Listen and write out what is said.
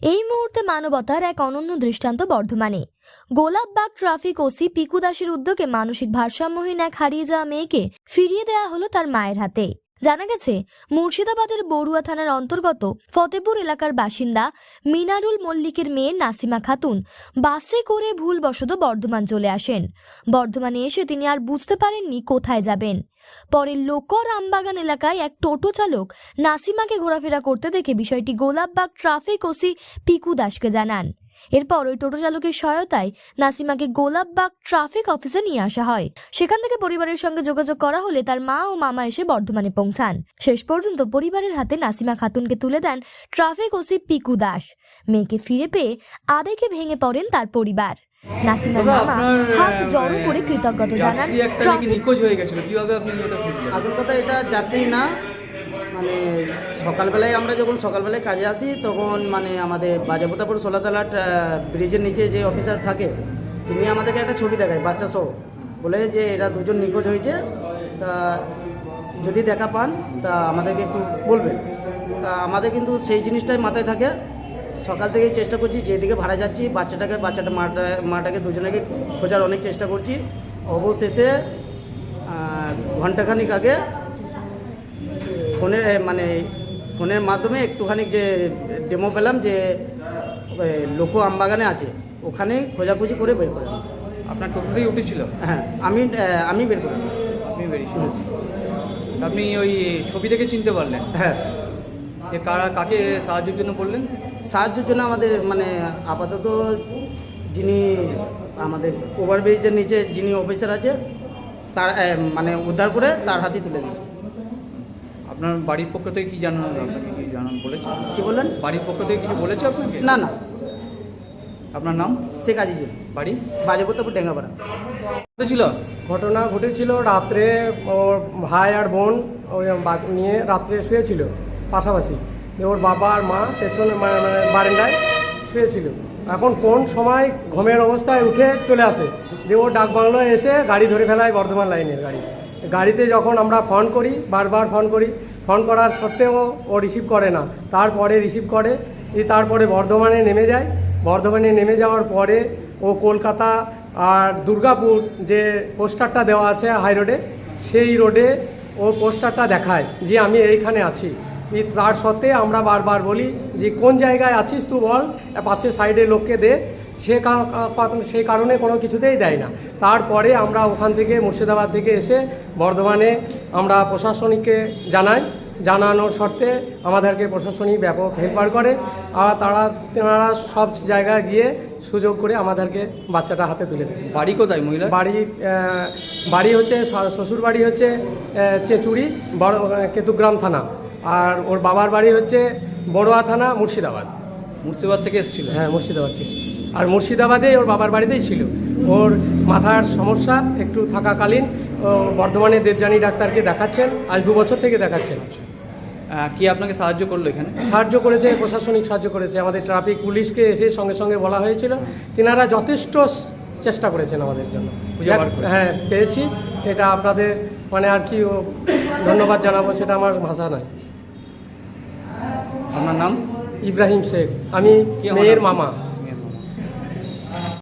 এই মুহূর্তে মানবতার এক অনন্য দৃষ্টান্ত বর্ধমানে। গোলাপবাগ ট্রাফিক ওসি পিকু দাসের উদ্যোগে মানসিক ভারসাম্যহীন এক হারিয়ে যাওয়া মেয়েকে ফিরিয়ে দেওয়া হলো তার মায়ের হাতে। জানা গেছে, মুর্শিদাবাদের বড়ুয়া থানার অন্তর্গত ফতেপুর এলাকার বাসিন্দা মিনারুল মল্লিকের মেয়ে নাসিমা খাতুন বাসে করে ভুলবশত বর্ধমান চলে আসেন। বর্ধমানে এসে তিনি আর বুঝতে পারেননি কোথায় যাবেন। পরে লোকর আমবাগান এলাকায় এক টোটো চালক নাসিমাকে ঘোরাফেরা করতে দেখে বিষয়টি গোলাপবাগ ট্রাফিক ওসি পিকু দাসকে জানান। এরপর ওই টোটো চালকের সহায়তায় নাসিমাকে গোলাপবাগ ট্রাফিক অফিসে নিয়ে আসা হয়। সেখান থেকে পরিবারের সঙ্গে যোগাযোগ করা হলে তার মা ও মামা এসে বর্ধমানে পৌঁছান। শেষ পর্যন্ত পরিবারের হাতে নাসিমা খাতুনকে তুলে দেন ট্রাফিক ওসি পিকু দাস। মেয়েকে ফিরে পেয়ে আবেগে ভেঙে পড়েন তার পরিবার। নাসিমার মামা হাত জড়ো করে কৃতজ্ঞতা জানান। আসল কথা, এটা যাত্রী না, মানে সকালবেলায় আমরা যখন সকালবেলায় কাজে আসি তখন মানে আমাদের বাজাবতাপুর সোলাতলা ব্রিজের নিচে যে অফিসার থাকে তিনি আমাদেরকে একটা ছবি দেখায় বাচ্চা সহ, বলে যে এরা দুজন নিখোঁজ হয়েছে, তা যদি দেখা পান তা আমাদেরকে একটু বলবেন। তা আমাদের কিন্তু সেই জিনিসটাই মাথায় থাকে। সকাল থেকেই চেষ্টা করছি, যেদিকে ভাড়া যাচ্ছি বাচ্চাটা মাটাকে দুজনেকে খোঁজার অনেক চেষ্টা করছি। অবশেষে ঘণ্টাখানিক আগে ফোনের মাধ্যমে একটুখানি যে ডেমো পেলাম যে লোক আমবাগানে আছে, ওখানে খোঁজাখুঁজি করে বের করে। আপনার টোটোতেই উঠেছিল? হ্যাঁ, আমি বের করি। আপনি বেরিয়েছিলেন? আপনি ওই ছবি দেখে চিনতে পারলেন? হ্যাঁ। কাকে সাহায্যের জন্য বললেন? সাহায্যের জন্য আমাদের মানে আপাতত যিনি আমাদের ওভারব্রিজের নিচে যিনি অফিসার আছে তার মানে উদ্ধার করে তার হাতে তুলে দিয়েছে। আপনার বাড়ির পক্ষ থেকে কি জানানো, আপনাকে কি জানানো বলেছে? কি বললেন? বাড়ির পক্ষ থেকে কিছু বলেছে আপনাকে? না না। আপনার নাম? শেখ আজিজুল, বাড়ি বাজাবতাপুর ডেঙ্গাপাড়া। ছিল ঘটনা ঘটেছিল রাত্রে, ওর ভাই আর বোন ওই নিয়ে রাত্রে শুয়েছিল পাশাপাশি। ওর বাবা আর মা পেছনে মানে বারান্দায় শুয়েছিল। এখন কোন সময় ঘুমের অবস্থায় উঠে চলে আসে, যে ও ডাকবাংলোয় এসে গাড়ি ধরে ফেলায়, বর্ধমান লাইনের গাড়িতে যখন আমরা ফোন করি, বারবার ফোন করার সত্ত্বেও ও রিসিভ করে না। তারপরে রিসিভ করে, তারপরে বর্ধমানে নেমে যায়। বর্ধমানে নেমে যাওয়ার পরে ও কলকাতা আর দুর্গাপুর যে পোস্টারটা দেওয়া আছে হাই রোডে, সেই রোডে ও পোস্টারটা দেখায় যে আমি এইখানে আছি। তার সত্ত্বে আমরা বারবার বলি যে কোন জায়গায় আছিস তুই বল, পাশে সাইডে লোককে দে। সেই কারণে কোনো কিছুতেই দেয় না। তারপরে আমরা ওখান থেকে মুর্শিদাবাদ থেকে এসে বর্ধমানে আমরা প্রশাসনিককে জানানোর শর্তে আমাদেরকে প্রশাসনিক ব্যাপক হেল্পার করে। আর তেনারা সব জায়গায় গিয়ে সুযোগ করে আমাদেরকে বাচ্চাটা হাতে তুলে দেয়। বাড়ি কোথায় মহিলা? বাড়ি হচ্ছে শ্বশুর বাড়ি হচ্ছে চেচুড়ি কেতুগ্রাম থানা, আর ওর বাবার বাড়ি হচ্ছে বড়ুয়া থানা মুর্শিদাবাদ থেকে এসেছিল? হ্যাঁ, মুর্শিদাবাদ থেকে। আর মুর্শিদাবাদে ওর বাবার বাড়িতেই ছিল। ওর মাথার সমস্যা একটু থাকাকালীন বর্ধমানে দেবযানী ডাক্তারকে দেখাচ্ছেন, আজ 2 বছর থেকে দেখাচ্ছেন। কি আপনাকে সাহায্য করলো এখানে? সাহায্য করেছে প্রশাসনিক, সাহায্য করেছে আমাদের ট্রাফিক পুলিশকে এসে সঙ্গে সঙ্গে বলা হয়েছিল। তিনারা যথেষ্ট চেষ্টা করেছেন আমাদের জন্য। হ্যাঁ, পেয়েছি। এটা আপনাদের মানে আর কি ধন্যবাদ জানাবো, সেটা আমার ভাষা নয়। আপনার নাম? ইব্রাহিম শেখ, আমি মেয়ের মামা।